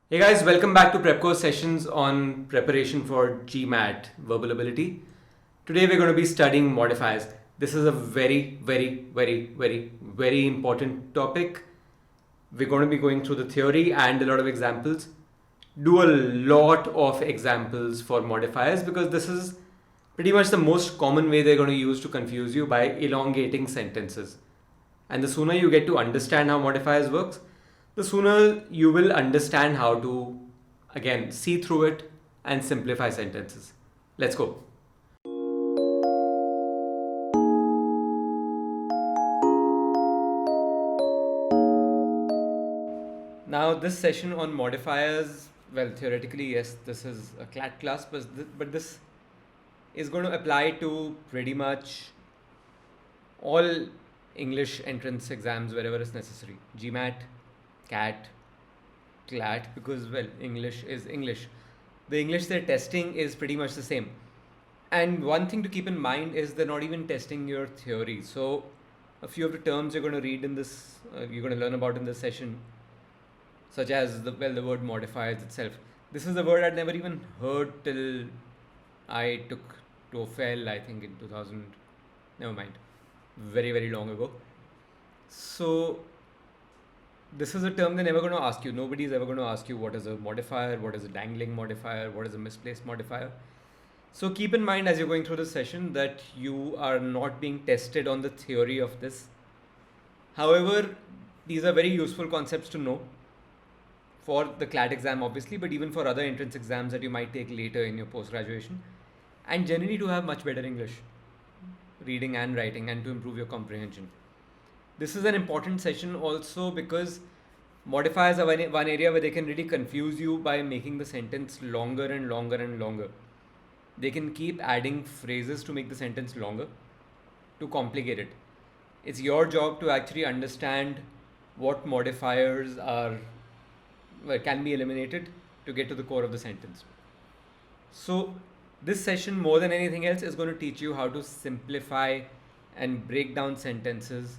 Hey guys, welcome back to Prep Course sessions on preparation for GMAT verbal ability. Today we're going to be studying modifiers. This is a very important topic. We're going to be going through the theory and a lot of examples. Do a lot of examples for modifiers because this is pretty much the most common way they're going to use to confuse you by elongating sentences. And the sooner you get to understand how modifiers works, the sooner you will understand how to again see through it and simplify sentences. Let's go. Now this session on modifiers, well, theoretically yes, this is a CLAT class, but this is going to apply to pretty much all English entrance exams wherever it's necessary. GMAT, CAT, CLAT, because well, English is English. The English they're testing is pretty much the same. And one thing to keep in mind is they're not even testing your theory. So a few of the terms you're going to read in this, you're going to learn about in this session, such as the word modifiers itself. This is a word I'd never even heard till I took TOEFL, I think in 2000. Never mind, very long ago. So this is a term they're never going to ask you. Nobody's ever going to ask you what is a modifier, what is a dangling modifier, what is a misplaced modifier. So keep in mind as you're going through the session that you are not being tested on the theory of this. However, these are very useful concepts to know for the CLAT exam obviously, but even for other entrance exams that you might take later in your post-graduation, and generally to have much better English reading and writing and to improve your comprehension. This is an important session also because modifiers are one area where they can really confuse you by making the sentence longer and longer. They can keep adding phrases to make the sentence longer, to complicate it. It's your job to actually understand what modifiers can be eliminated to get to the core of the sentence. So this session, more than anything else, is going to teach you how to simplify and break down sentences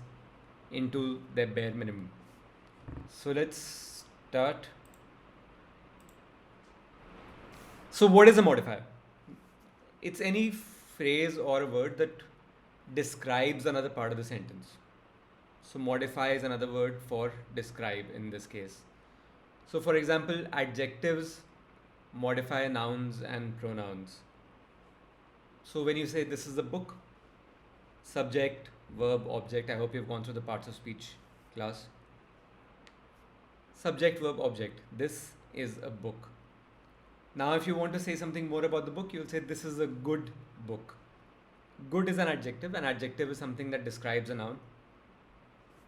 into their bare minimum. So let's start. So what is a modifier? It's any phrase or a word that describes another part of the sentence. So modify is another word for describe in this case. So for example, adjectives modify nouns and pronouns. So when you say this is a book, subject, verb, object, I hope you've gone through the parts of speech class. Subject, verb, object. This is a book. Now if you want to say something more about the book, you'll say this is a good book. Good is an adjective. An adjective is something that describes a noun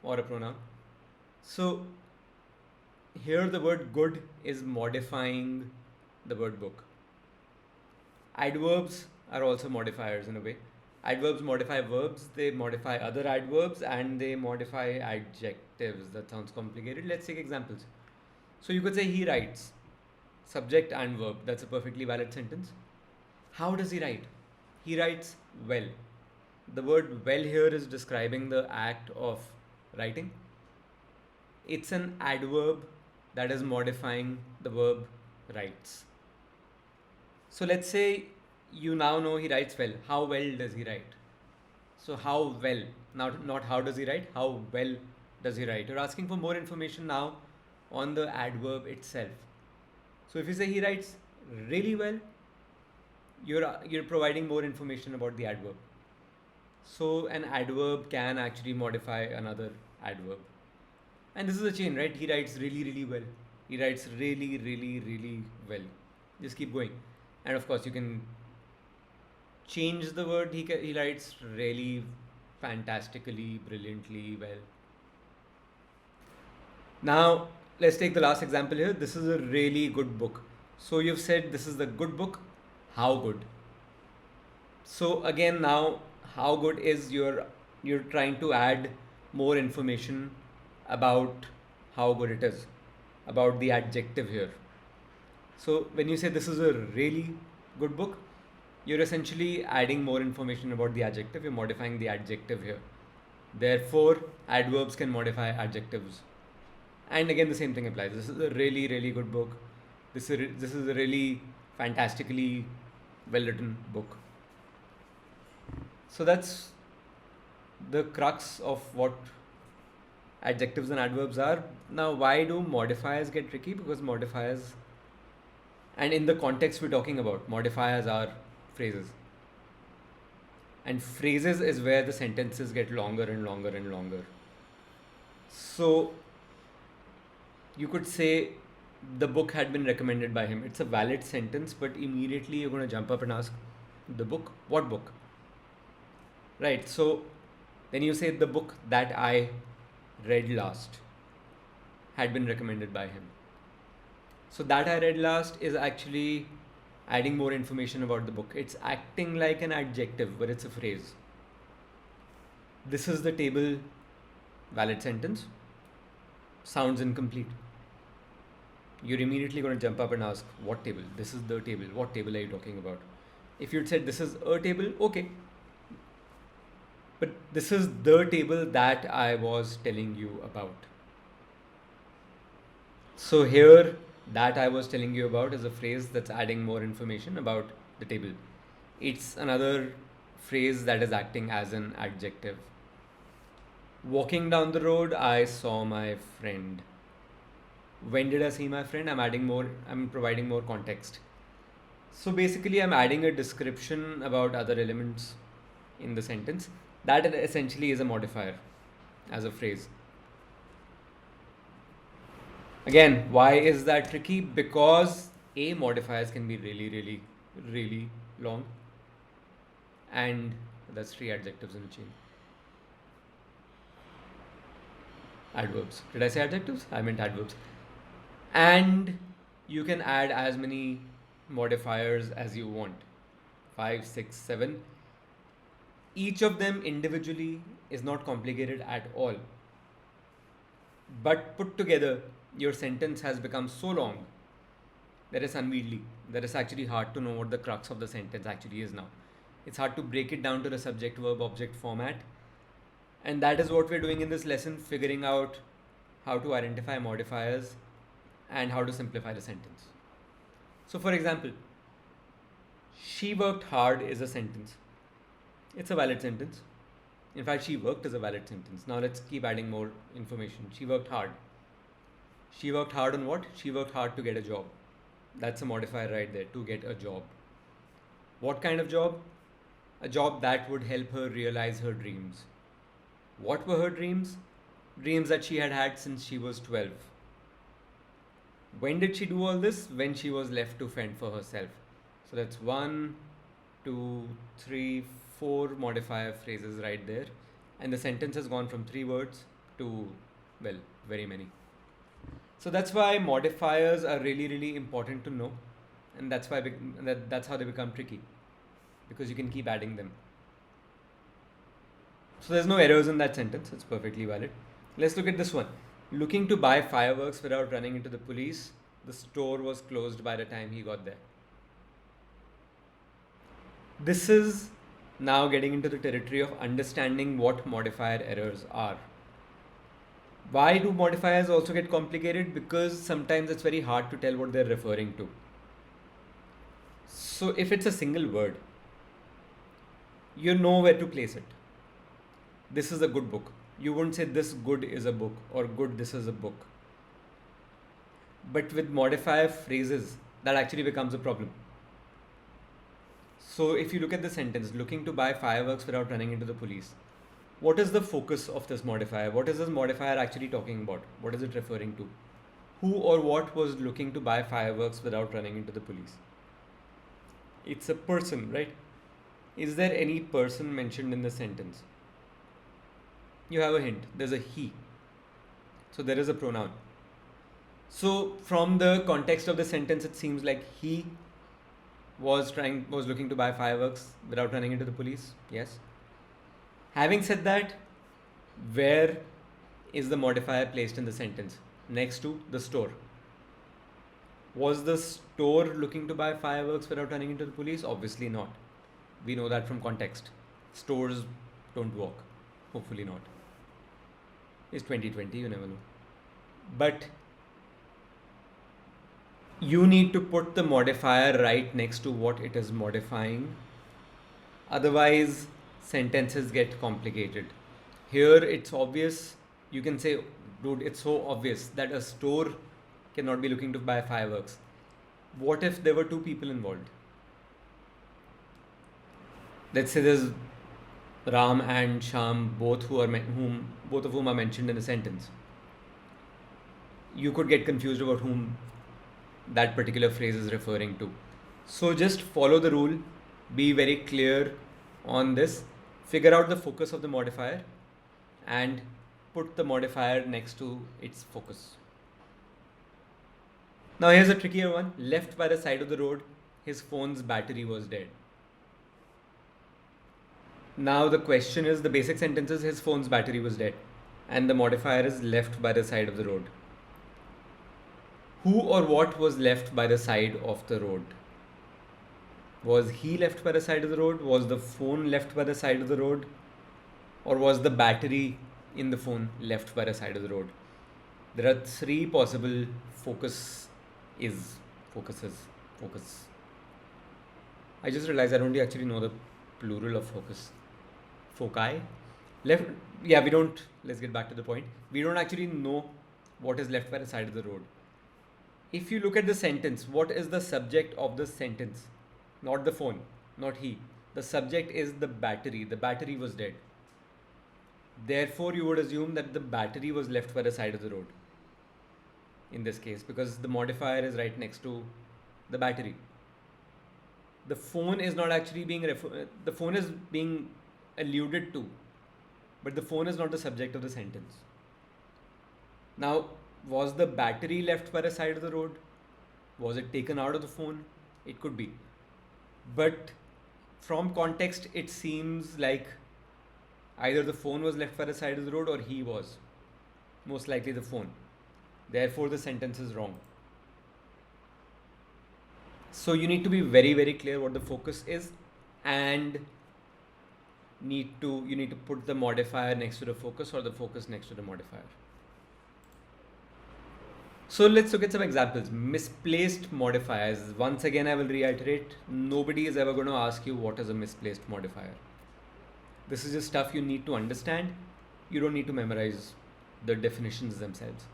or a pronoun. So here the word good is modifying the word book. Adverbs are also modifiers in a way. Adverbs modify verbs, they modify other adverbs, and they modify adjectives. That sounds complicated. Let's take examples. So you could say he writes, subject and verb. That's a perfectly valid sentence. How does he write? He writes well. The word well here is describing the act of writing. It's an adverb that is modifying the verb writes. So let's say you now know he writes well. How well does he write? So how well, not how does he write, how well does he write? You're asking for more information now on the adverb itself. So if you say he writes really well, you're providing more information about the adverb. So an adverb can actually modify another adverb. And this is a chain, right? He writes really well. He writes really well. Just keep going. And of course you can change the word. He writes really fantastically, brilliantly well. Now let's take the last example here. This is a really good book. So you've said this is the good book. How good? So again, now how good is you're trying to add more information about how good it is, about the adjective here. So when you say this is a really good book, you're essentially adding more information about the adjective. You're modifying the adjective here. Therefore, adverbs can modify adjectives. And again, the same thing applies. This is a really good book. This is a really fantastically well written book. So that's the crux of what adjectives and adverbs are. Now, why do modifiers get tricky? Because modifiers, and in the context we're talking about, modifiers are phrases. And phrases is where the sentences get longer and longer and longer. So, you could say the book had been recommended by him. It's a valid sentence, but immediately you're going to jump up and ask, the book? What book? Right. So, then you say the book that I read last had been recommended by him. So, that I read last is actually adding more information about the book. It's acting like an adjective, but it's a phrase. This is the table, valid sentence. Sounds incomplete. You're immediately going to jump up and ask, what table? This is the table. What table are you talking about? If you'd said this is a table, okay. But this is the table that I was telling you about. So here, that I was telling you about is a phrase that's adding more information about the table. It's another phrase that is acting as an adjective. Walking down the road, I saw my friend. When did I see my friend? I'm providing more context. So basically, I'm adding a description about other elements in the sentence. That essentially is a modifier as a phrase. Again, why is that tricky? Because A, modifiers can be really, really, really long. And that's 3 adjectives in a chain. Adverbs. Did I say adjectives? I meant adverbs. And you can add as many modifiers as you want. 5, 6, 7. Each of them individually is not complicated at all. But put together, your sentence has become so long that it's unwieldy. That it's actually hard to know what the crux of the sentence actually is now. It's hard to break it down to the subject, verb, object format. And that is what we're doing in this lesson, figuring out how to identify modifiers and how to simplify the sentence. So for example, she worked hard is a sentence. It's a valid sentence. In fact, she worked is a valid sentence. Now let's keep adding more information. She worked hard. She worked hard on what? She worked hard to get a job. That's a modifier right there, to get a job. What kind of job? A job that would help her realize her dreams. What were her dreams? Dreams that she had had since she was 12. When did she do all this? When she was left to fend for herself. So that's 1, 2, 3, 4 modifier phrases right there. And the sentence has gone from 3 words to, well, very many. So that's why modifiers are really, really important to know. And that's why that's how they become tricky. Because you can keep adding them. So there's no errors in that sentence. It's perfectly valid. Let's look at this one. Looking to buy fireworks without running into the police. The store was closed by the time he got there. This is now getting into the territory of understanding what modifier errors are. Why do modifiers also get complicated? Because sometimes it's very hard to tell what they're referring to. So if it's a single word, you know where to place it. This is a good book. You wouldn't say this good is a book or good this is a book. But with modifier phrases, that actually becomes a problem. So if you look at the sentence, looking to buy fireworks without running into the police, what is the focus of this modifier? What is this modifier actually talking about? What is it referring to? Who or what was looking to buy fireworks without running into the police? It's a person, right? Is there any person mentioned in the sentence? You have a hint. There's a he. So there is a pronoun. So from the context of the sentence, it seems like he was looking to buy fireworks without running into the police. Yes. Having said that, where is the modifier placed in the sentence? Next to the store. Was the store looking to buy fireworks without running into the police? Obviously not. We know that from context. Stores don't walk. Hopefully not. It's 2020, you never know. But you need to put the modifier right next to what it is modifying. Otherwise, sentences get complicated. Here, it's obvious. You can say, dude, it's so obvious that a store cannot be looking to buy fireworks. What if there were two people involved? Let's say there's Ram and Sham, both of whom are mentioned in a sentence. You could get confused about whom that particular phrase is referring to. So just follow the rule, be very clear on this, figure out the focus of the modifier, and put the modifier next to its focus. Now here's a trickier one. Left by the side of the road, his phone's battery was dead. Now the question is, the basic sentence is his phone's battery was dead, and the modifier is left by the side of the road. Who or what was left by the side of the road? Was he left by the side of the road? Was the phone left by the side of the road? Or was the battery in the phone left by the side of the road? There are three possible focuses. I just realized I don't actually know the plural of focus. Foci. Left. Yeah, we don't. Let's get back to the point. We don't actually know what is left by the side of the road. If you look at the sentence, what is the subject of the sentence? Not the phone, not he. The subject is the battery. The battery was dead. Therefore, you would assume that the battery was left by the side of the road. In this case, because the modifier is right next to the battery. The phone is not actually being the phone is being alluded to, but the phone is not the subject of the sentence. Now, was the battery left by the side of the road? Was it taken out of the phone? It could be. But from context, it seems like either the phone was left by the side of the road or he was. Most likely the phone. Therefore, the sentence is wrong. So you need to be very, very clear what the focus is, and you need to put the modifier next to the focus or the focus next to the modifier. So let's look at some examples. Misplaced modifiers. Once again, I will reiterate, nobody is ever going to ask you what is a misplaced modifier. This is just stuff you need to understand. You don't need to memorize the definitions themselves.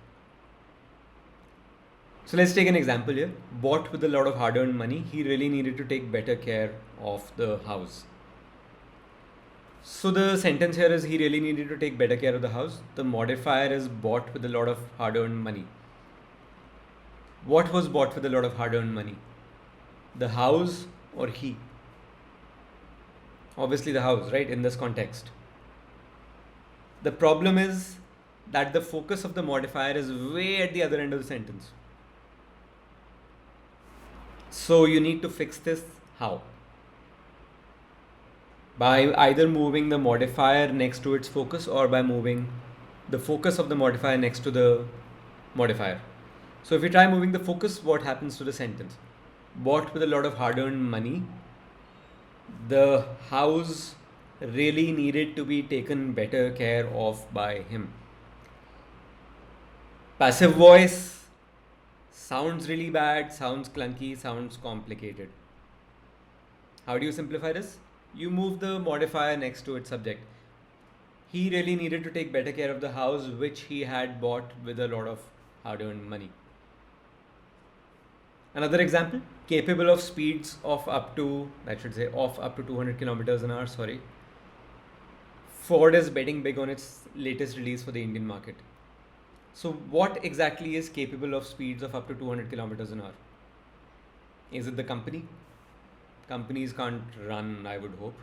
So let's take an example here. Bought with a lot of hard-earned money, he really needed to take better care of the house. So the sentence here is he really needed to take better care of the house. The modifier is bought with a lot of hard-earned money. What was bought with a lot of hard-earned money? The house or he? Obviously the house, right, in this context. The problem is that the focus of the modifier is way at the other end of the sentence. So you need to fix this. How? By either moving the modifier next to its focus or by moving the focus of the modifier next to the modifier. So if you try moving the focus, what happens to the sentence? Bought with a lot of hard-earned money, the house really needed to be taken better care of by him. Passive voice sounds really bad, sounds clunky, sounds complicated. How do you simplify this? You move the modifier next to its subject. He really needed to take better care of the house which he had bought with a lot of hard-earned money. Another example, capable of speeds of up to 200 kilometers an hour, Ford is betting big on its latest release for the Indian market. So what exactly is capable of speeds of up to 200 kilometers an hour? Is it the company? Companies can't run, I would hope.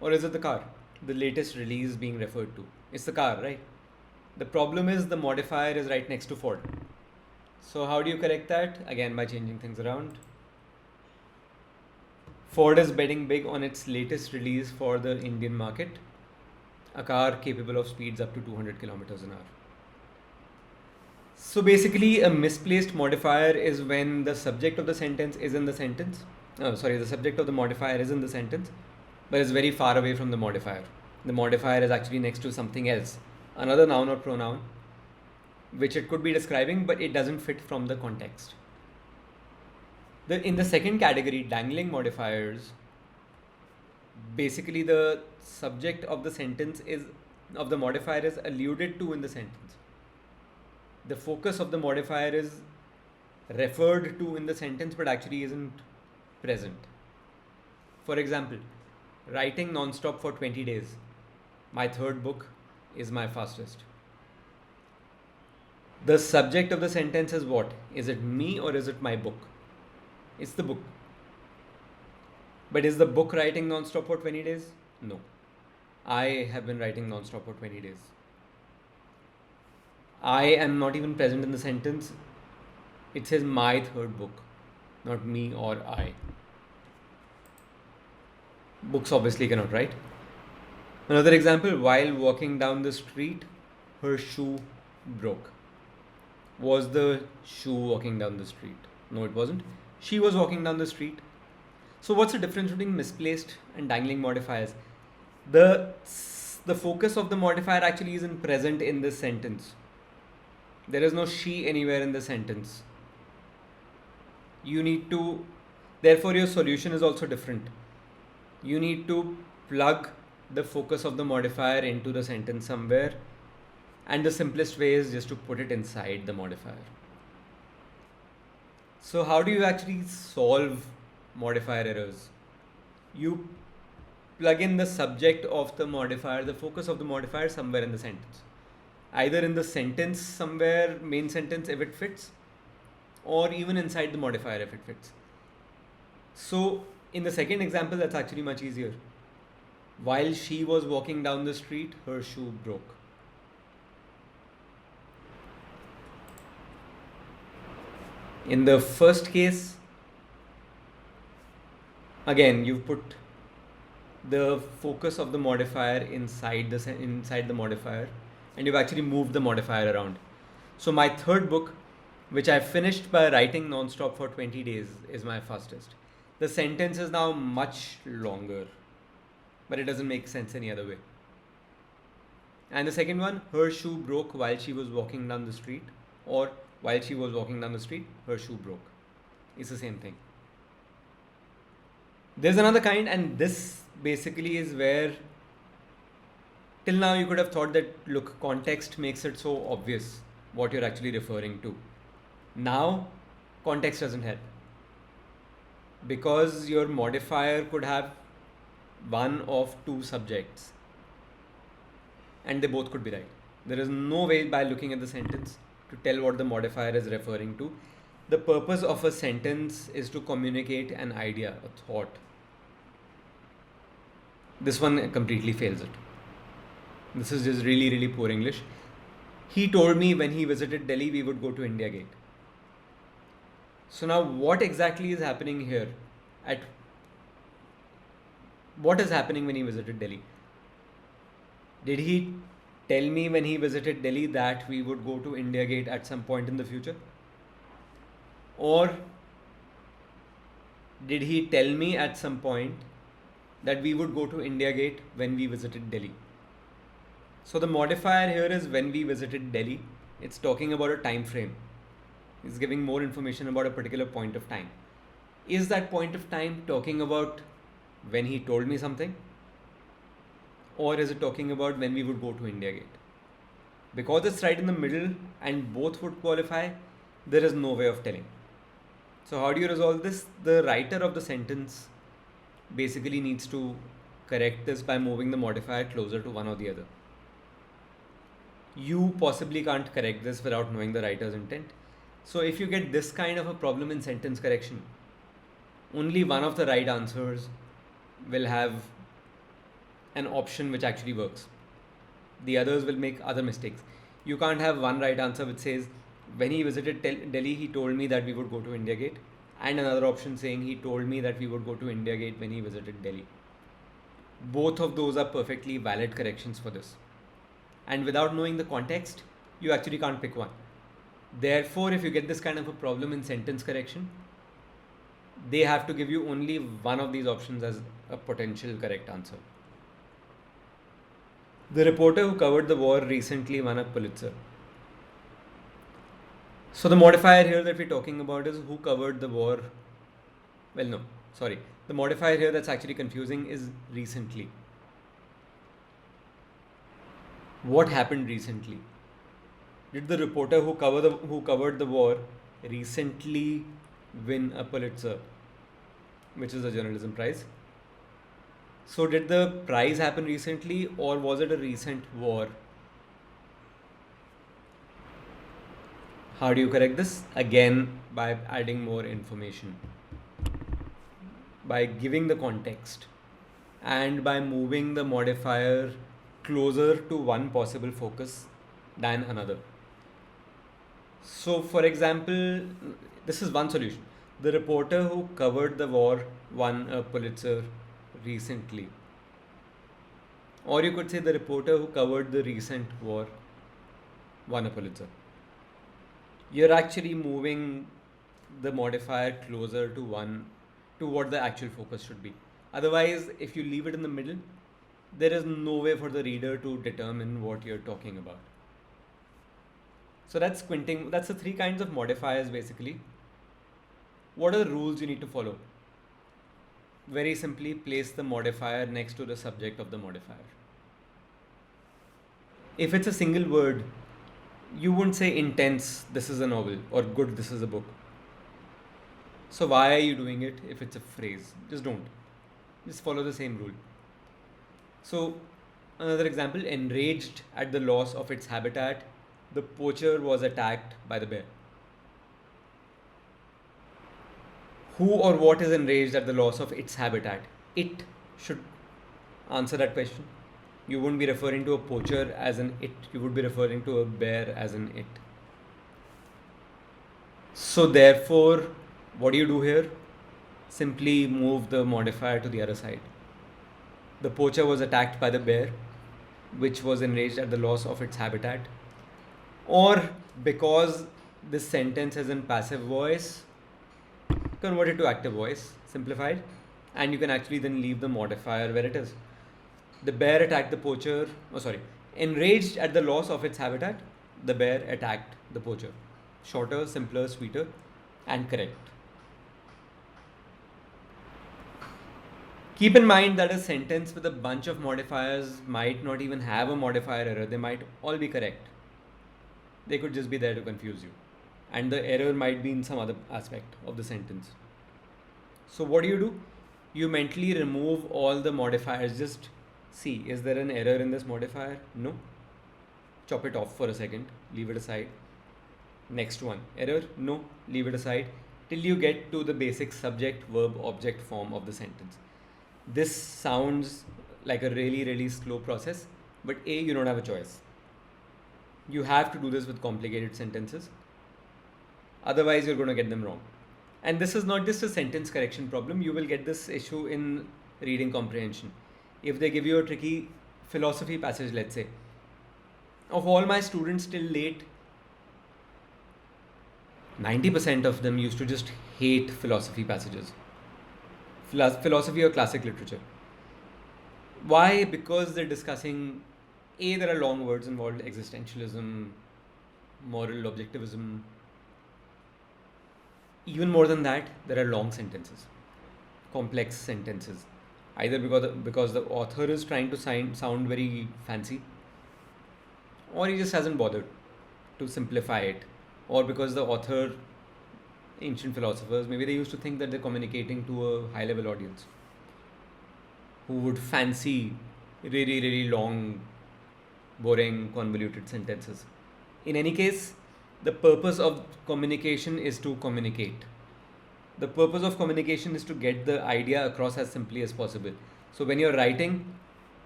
Or is it the car? The latest release being referred to. It's the car, right? The problem is the modifier is right next to Ford. So how do you correct that? Again, by changing things around. Ford is betting big on its latest release for the Indian market. A car capable of speeds up to 200 kilometers an hour. So basically, a misplaced modifier is when the subject of the sentence is in the sentence. The subject of the modifier is in the sentence, but is very far away from the modifier. The modifier is actually next to something else, another noun or pronoun. which it could be describing, but it doesn't fit from the context. In the second category, dangling modifiers, basically the subject of the sentence is of the modifier is alluded to in the sentence. The focus of the modifier is referred to in the sentence but actually isn't present. For example, writing non-stop for 20 days. My third book is my fastest. The subject of the sentence is what? Is it me or is it my book? It's the book. But is the book writing non-stop for 20 days? No. I have been writing non-stop for 20 days. I am not even present in the sentence. It says my third book, not me or I. Books obviously cannot write. Another example, while walking down the street, her shoe broke. Was the shoe walking down the street? No, it wasn't. She was walking down the street. So what's the difference between misplaced and dangling modifiers? The focus of the modifier actually isn't present in this sentence. There is no she anywhere in the sentence. You need to, therefore your solution is also different. You need to plug the focus of the modifier into the sentence somewhere, and the simplest way is just to put it inside the modifier. So how do you actually solve modifier errors? You plug in the subject of the modifier, the focus of the modifier somewhere in the sentence. Either in the sentence somewhere, main sentence if it fits, or even inside the modifier if it fits. So in the second example, that's actually much easier. While she was walking down the street, her shoe broke. In the first case, again, you've put the focus of the modifier inside the modifier, and you've actually moved the modifier around. So my third book, which I finished by writing non-stop for 20 days, is my fastest. The sentence is now much longer, but it doesn't make sense any other way. And the second one, her shoe broke while she was walking down the street, or while she was walking down the street, her shoe broke. It's the same thing. There's another kind, and this basically is where till now you could have thought that, look, context makes it so obvious what you're actually referring to. Now, context doesn't help, because your modifier could have one of two subjects and they both could be right. There is no way by looking at the sentence to tell what the modifier is referring to. The purpose of a sentence is to communicate an idea, a thought. This one completely fails it. This is just really, really poor English. He told me when he visited Delhi, we would go to India Gate. So now what exactly is happening here? What is happening when he visited Delhi? Did he tell me when he visited Delhi that we would go to India Gate at some point in the future? Or did he tell me at some point that we would go to India Gate when we visited Delhi? So the modifier here is when we visited Delhi. It's talking about a time frame. It's giving more information about a particular point of time. Is that point of time talking about when he told me something? Or is it talking about when we would go to India Gate? Because it's right in the middle and both would qualify, there is no way of telling. So how do you resolve this? The writer of the sentence basically needs to correct this by moving the modifier closer to one or the other. You possibly can't correct this without knowing the writer's intent. So if you get this kind of a problem in sentence correction, only one of the right answers will have an option which actually works. The others will make other mistakes. You can't have one right answer which says, when he visited Delhi, he told me that we would go to India Gate, and another option saying he told me that we would go to India Gate when he visited Delhi. Both of those are perfectly valid corrections for this. And without knowing the context, you actually can't pick one. Therefore, if you get this kind of a problem in sentence correction, they have to give you only one of these options as a potential correct answer. The reporter who covered the war recently won a Pulitzer. So the modifier here that we're talking about is who covered the war. Well, no, sorry. The modifier here that's actually confusing is recently. What happened recently? Did the reporter who covered the war recently win a Pulitzer, which is a journalism prize? So did the prize happen recently, or was it a recent war? How do you correct this? Again, by adding more information, by giving the context, and by moving the modifier closer to one possible focus than another. So, for example, this is one solution. The reporter who covered the war won a Pulitzer recently. Or you could say the reporter who covered the recent war won a Pulitzer. You're actually moving the modifier closer to what the actual focus should be. Otherwise, if you leave it in the middle, there is no way for the reader to determine what you're talking about. So that's squinting. That's the three kinds of modifiers basically. What are the rules you need to follow? Very simply, place the modifier next to the subject of the modifier. If it's a single word, you wouldn't say intense, this is a novel, or good, this is a book. So why are you doing it if it's a phrase? Just don't. Just follow the same rule. So another example, enraged at the loss of its habitat, the poacher was attacked by the bear. Who or what is enraged at the loss of its habitat? It should answer that question. You wouldn't be referring to a poacher as an it, you would be referring to a bear as an it. So therefore, what do you do here? Simply move the modifier to the other side. The poacher was attacked by the bear, which was enraged at the loss of its habitat. Or because this sentence is in passive voice, convert it to active voice, simplified, and you can actually then leave the modifier where it is. The bear attacked the poacher, enraged at the loss of its habitat, the bear attacked the poacher. Shorter, simpler, sweeter, and correct. Keep in mind that a sentence with a bunch of modifiers might not even have a modifier error. They might all be correct. They could just be there to confuse you. And the error might be in some other aspect of the sentence. So what do? You mentally remove all the modifiers. Just see, is there an error in this modifier? No. Chop it off for a second. Leave it aside. Next one. Error? No. Leave it aside. Till you get to the basic subject, verb, object form of the sentence. This sounds like a really, really slow process, but A, you don't have a choice. You have to do this with complicated sentences. Otherwise, you're going to get them wrong. And this is not just a sentence correction problem. You will get this issue in reading comprehension. If they give you a tricky philosophy passage, let's say, of all my students till late, 90% of them used to just hate philosophy passages. Philosophy or classic literature. Why? Because they're discussing, A, there are long words involved, existentialism, moral objectivism. Even more than that, there are long sentences, complex sentences. Either because the author is trying to sound very fancy, or he just hasn't bothered to simplify it, or because the author, ancient philosophers, maybe they used to think that they're communicating to a high level audience who would fancy really, really long, boring, convoluted sentences. In any case, the purpose of communication is to communicate. The purpose of communication is to get the idea across as simply as possible. So when you're writing,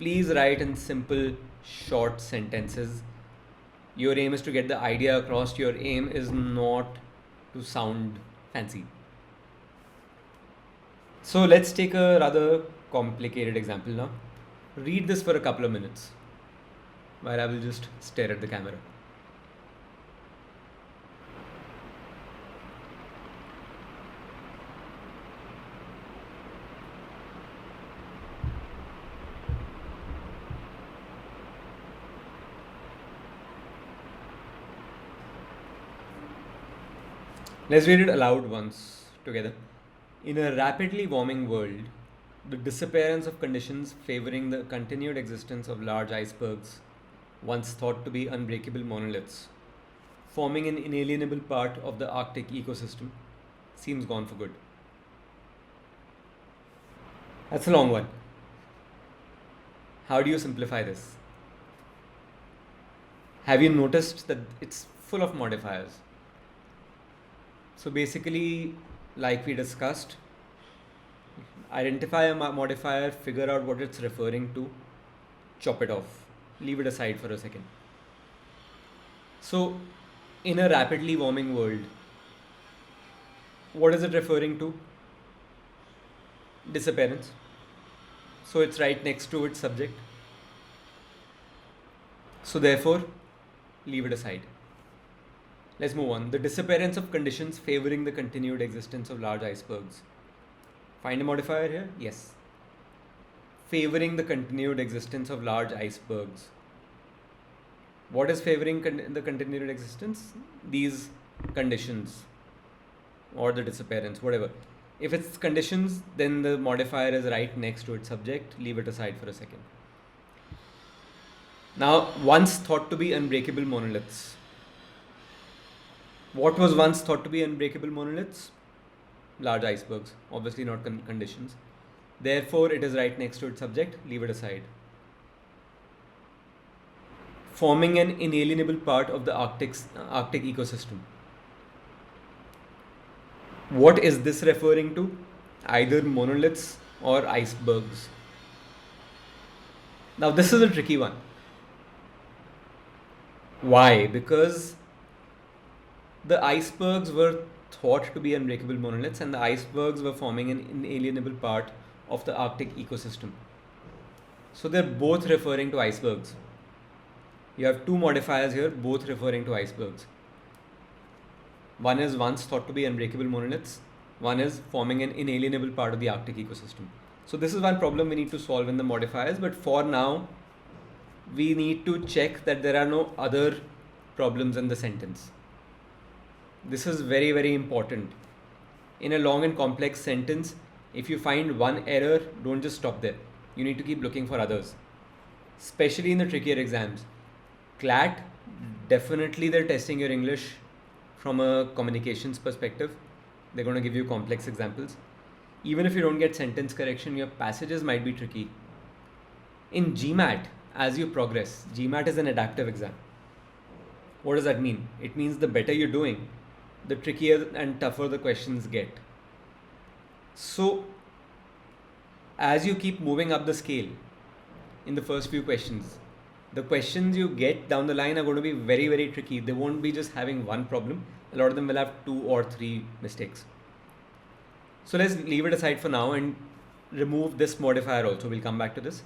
please write in simple, short sentences. Your aim is to get the idea across. Your aim is not to sound fancy. So let's take a rather complicated example now. Read this for a couple of minutes while I will just stare at the camera. Let's read it aloud once together. In a rapidly warming world, the disappearance of conditions favoring the continued existence of large icebergs, once thought to be unbreakable monoliths, forming an inalienable part of the Arctic ecosystem, seems gone for good. That's a long one. How do you simplify this? Have you noticed that it's full of modifiers? So basically, like we discussed, identify a modifier, figure out what it's referring to, chop it off, leave it aside for a second. So, in a rapidly warming world, what is it referring to? Disappearance. So, it's right next to its subject. So, therefore, leave it aside. Let's move on. The disappearance of conditions favoring the continued existence of large icebergs. Find a modifier here? Yes. Favoring the continued existence of large icebergs. What is favoring the continued existence? These conditions or the disappearance, whatever. If it's conditions, then the modifier is right next to its subject. Leave it aside for a second. Now, once thought to be unbreakable monoliths. What was once thought to be unbreakable monoliths? Large icebergs, obviously not conditions. Therefore, it is right next to its subject. Leave it aside. Forming an inalienable part of the Arctic ecosystem. What is this referring to? Either monoliths or icebergs. Now, this is a tricky one. Why? Because the icebergs were thought to be unbreakable monoliths, and the icebergs were forming an inalienable part of the Arctic ecosystem. So they're both referring to icebergs. You have two modifiers here, both referring to icebergs. One is once thought to be unbreakable monoliths, one is forming an inalienable part of the Arctic ecosystem. So this is one problem we need to solve in the modifiers, but for now, we need to check that there are no other problems in the sentence. This is very, very important. In a long and complex sentence, if you find one error, don't just stop there. You need to keep looking for others. Especially in the trickier exams. CLAT, definitely they're testing your English from a communications perspective. They're going to give you complex examples. Even if you don't get sentence correction, your passages might be tricky. In GMAT, as you progress, GMAT is an adaptive exam. What does that mean? It means the better you're doing, the trickier and tougher the questions get. So, as you keep moving up the scale in the first few questions, the questions you get down the line are going to be very, very tricky. They won't be just having one problem. A lot of them will have 2 or 3 mistakes. So let's leave it aside for now and remove this modifier also. We'll come back to this.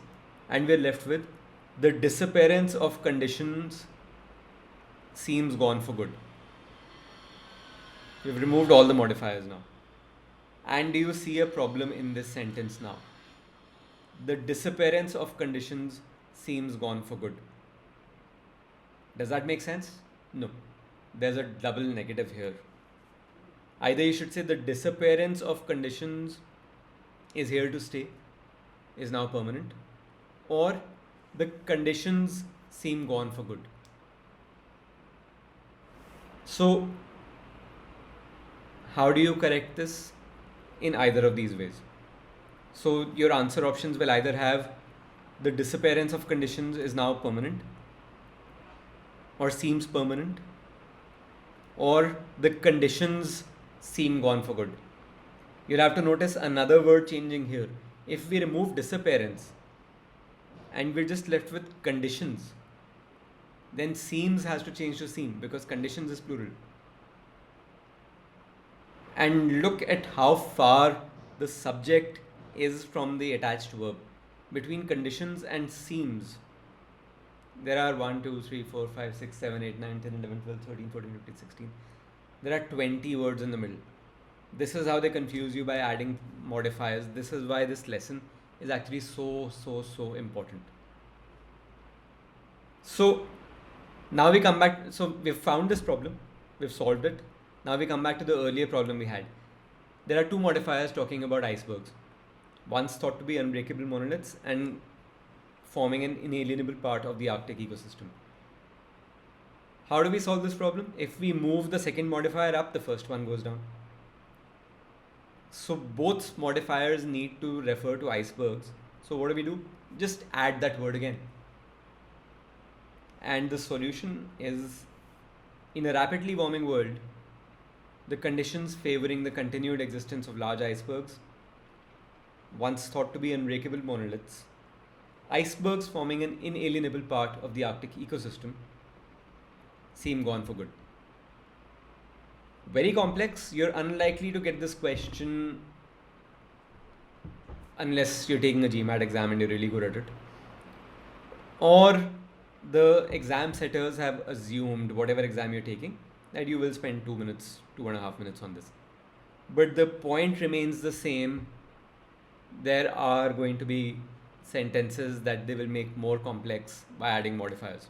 And we're left with the disappearance of conditions seems gone for good. We've removed all the modifiers now. And do you see a problem in this sentence now? The disappearance of conditions seems gone for good. Does that make sense? No. There's a double negative here. Either you should say the disappearance of conditions is here to stay, is now permanent, or the conditions seem gone for good. So, how do you correct this? In either of these ways. So, your answer options will either have the disappearance of conditions is now permanent, or seems permanent, or the conditions seem gone for good. You'll have to notice another word changing here. If we remove disappearance and we're just left with conditions, then seems has to change to seem because conditions is plural. And look at how far the subject is from the attached verb. Between conditions and seems, there are 1, 2, 3, 4, 5, 6, 7, 8, 9, 10, 11, 12, 13, 14, 15, 16. There are 20 words in the middle. This is how they confuse you by adding modifiers. This is why this lesson is actually so important. So now we come back. So we've found this problem. We've solved it. Now we come back to the earlier problem we had. There are two modifiers talking about icebergs. One's thought to be unbreakable monoliths and forming an inalienable part of the Arctic ecosystem. How do we solve this problem? If we move the second modifier up, the first one goes down. So both modifiers need to refer to icebergs. So what do? Just add that word again. And the solution is, in a rapidly warming world, the conditions favoring the continued existence of large icebergs, once thought to be unbreakable monoliths, icebergs forming an inalienable part of the Arctic ecosystem, seem gone for good. Very complex. You're unlikely to get this question unless you're taking a GMAT exam and you're really good at it. Or the exam setters have assumed, whatever exam you're taking, that you will spend 2.5 minutes on this. But the point remains the same. There are going to be sentences that they will make more complex by adding modifiers.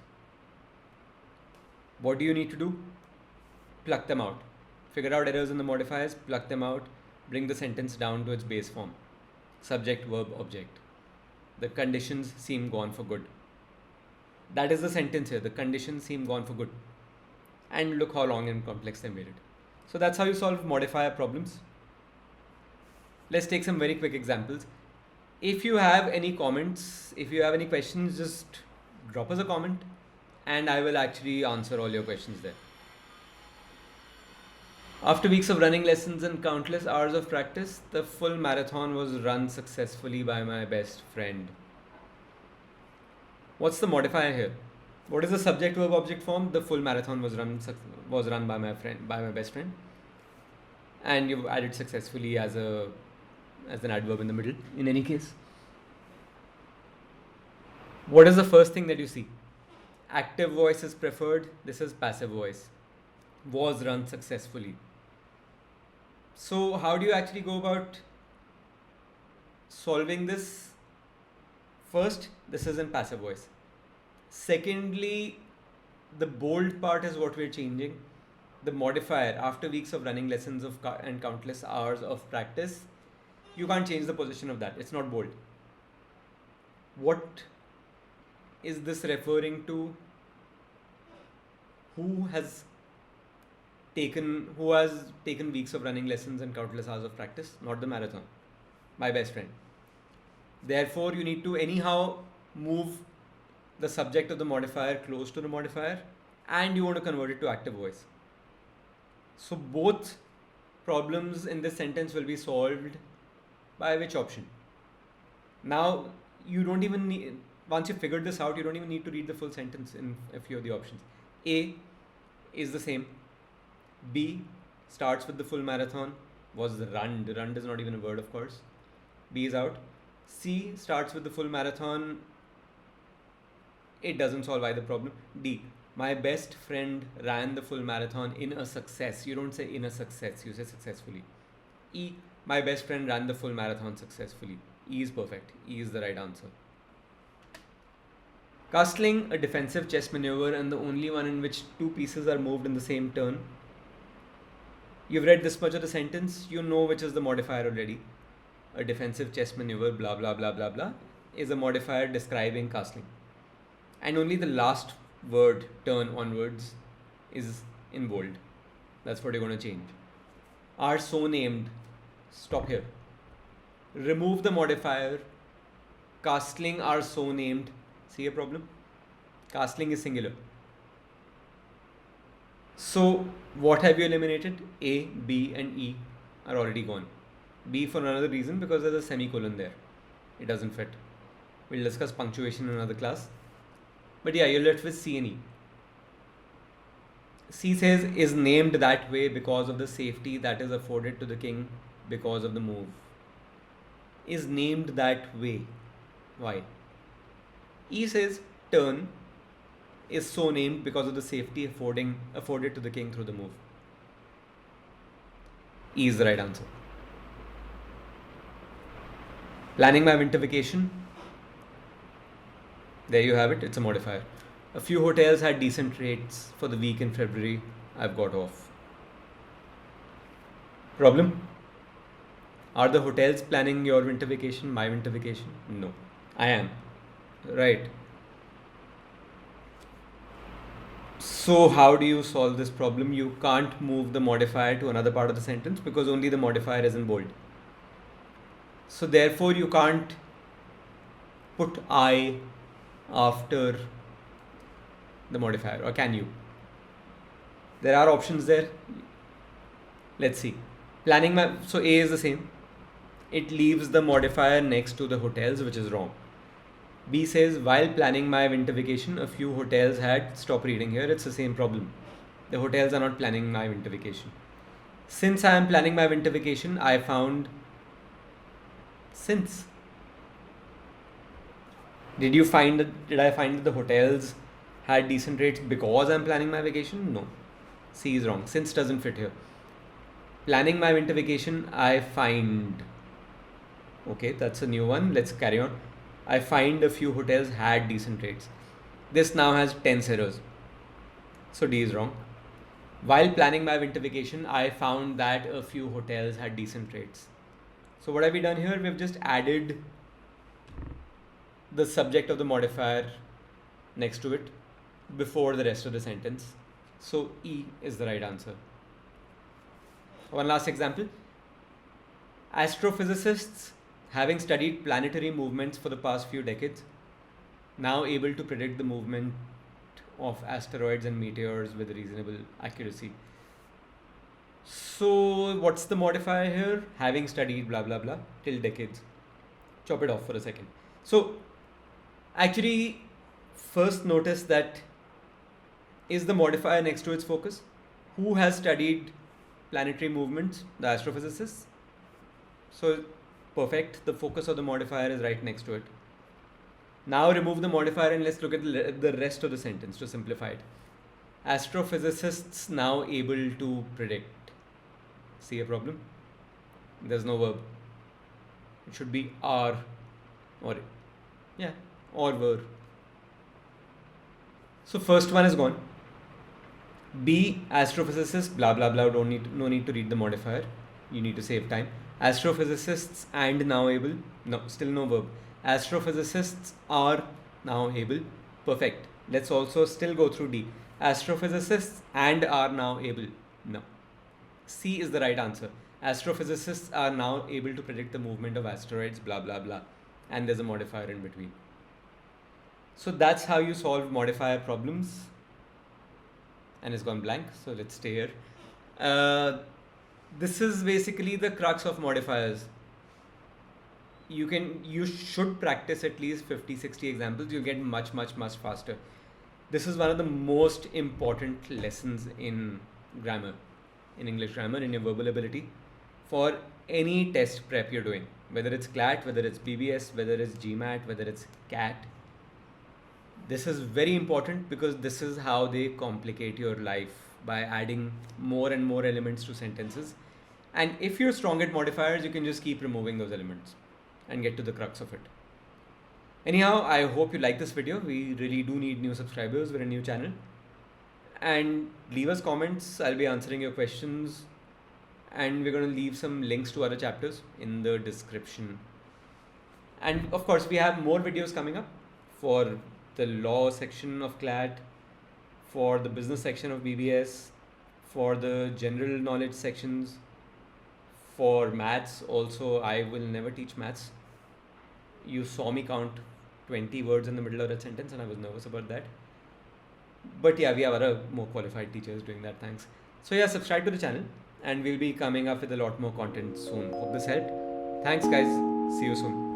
What do you need to do? Pluck them out. Figure out errors in the modifiers, pluck them out, bring the sentence down to its base form. Subject, verb, object. The conditions seem gone for good. That is the sentence here. The conditions seem gone for good. And look how long and complex they made it. So that's how you solve modifier problems. Let's take some very quick examples. If you have any comments, if you have any questions, just drop us a comment and I will actually answer all your questions there. After weeks of running lessons and countless hours of practice, the full marathon was run successfully by my best friend. What's the modifier here? What is the subject verb object form? The full marathon was run by my best friend, and you've added successfully as an adverb in the middle. In any case, what is the first thing that you see? Active voice is preferred. This is passive voice. Was run successfully. So how do you actually go about solving this? First, this is in passive voice. Secondly, the bold part is what we're changing. The modifier, after weeks of running lessons and countless hours of practice, you can't change the position of that. It's not bold. What is this referring to? Who has taken weeks of running lessons and countless hours of practice? Not the marathon. My best friend. Therefore, you need to anyhow move the subject of the modifier close to the modifier, and you want to convert it to active voice. So both problems in this sentence will be solved by which option? Now, you don't even need, once you figured this out, you don't even need to read the full sentence in a few of the options. A is the same. B starts with the full marathon, was run. The run is not even a word, of course. B is out. C starts with the full marathon. It doesn't solve either problem. D, my best friend ran the full marathon in a success. You don't say in a success, you say successfully. E, my best friend ran the full marathon successfully. E is perfect. E is the right answer. Castling, a defensive chess maneuver and the only one in which two pieces are moved in the same turn. You've read this much of the sentence, you know which is the modifier already. A defensive chess maneuver, blah blah blah blah blah, is a modifier describing castling. And only the last word, turn onwards, is in bold. That's what you're going to change. Are so named. Stop here. Remove the modifier. Castling are so named. See a problem? Castling is singular. So what have you eliminated? A, B and E are already gone. B for another reason, because there's a semicolon there. It doesn't fit. We'll discuss punctuation in another class. But yeah, you're left with C and E. C says is named that way because of the safety that is afforded to the king because of the move. Is named that way. Why? E says turn is so named because of the safety afforded to the king through the move. E is the right answer. Planning my winter vacation. There you have it, it's a modifier. A few hotels had decent rates for the week in February. I've got off. Problem? Are the hotels planning your winter vacation, my winter vacation? No. I am. Right. So how do you solve this problem? You can't move the modifier to another part of the sentence because only the modifier is in bold. So therefore you can't put I after the modifier, or can you? There are options there. Let's see. So A is the same. It leaves the modifier next to the hotels, which is wrong. B says, while planning my winter vacation, a few hotels had, stop reading here, it's the same problem. The hotels are not planning my winter vacation. Since I am planning my winter vacation, I found since. Did I find that the hotels had decent rates because I'm planning my vacation? No. C is wrong. Since doesn't fit here. Planning my winter vacation, I find. Okay, that's a new one. Let's carry on. I find a few hotels had decent rates. This now has 10 errors. So D is wrong. While planning my winter vacation, I found that a few hotels had decent rates. So what have we done here? We've just added the subject of the modifier next to it before the rest of the sentence. So E is the right answer. One last example. Astrophysicists, having studied planetary movements for the past few decades, now able to predict the movement of asteroids and meteors with reasonable accuracy. So what's the modifier here? Having studied blah blah blah till decades. Chop it off for a second. So actually, first notice that is the modifier next to its focus. Who has studied planetary movements? The astrophysicists. So perfect, the focus of the modifier is right next to it. Now remove the modifier and let's look at the rest of the sentence to simplify it. Astrophysicists now able to predict. See a problem? There's no verb. It should be are or were. So first one is gone. B, astrophysicists, blah blah blah, no need to read the modifier. You need to save time. Astrophysicists and now able. No, still no verb. Astrophysicists are now able. Perfect. Let's also still go through D. Astrophysicists and are now able. No. C is the right answer. Astrophysicists are now able to predict the movement of asteroids, blah blah blah. And there's a modifier in between. So that's how you solve modifier problems. And it's gone blank, so let's stay here. This is basically the crux of modifiers. You should practice at least 50-60 examples. You'll get much faster. This is one of the most important lessons in grammar, in English grammar, in your verbal ability, for any test prep you're doing, whether it's CLAT, whether it's BBS, whether it's GMAT, whether it's CAT. This is very important because this is how they complicate your life, by adding more and more elements to sentences. And if you're strong at modifiers, you can just keep removing those elements and get to the crux of it. Anyhow, I hope you like this video. We really do need new subscribers. We're a new channel. And leave us comments. I'll be answering your questions. And we're going to leave some links to other chapters in the description. And of course, we have more videos coming up for the law section of CLAT, for the business section of BBS, for the general knowledge sections, for maths. Also, I will never teach maths. You saw me count 20 words in the middle of a sentence and I was nervous about that. But yeah, we have other more qualified teachers doing that, thanks. So yeah, subscribe to the channel and we'll be coming up with a lot more content soon. Hope this helped. Thanks guys. See you soon.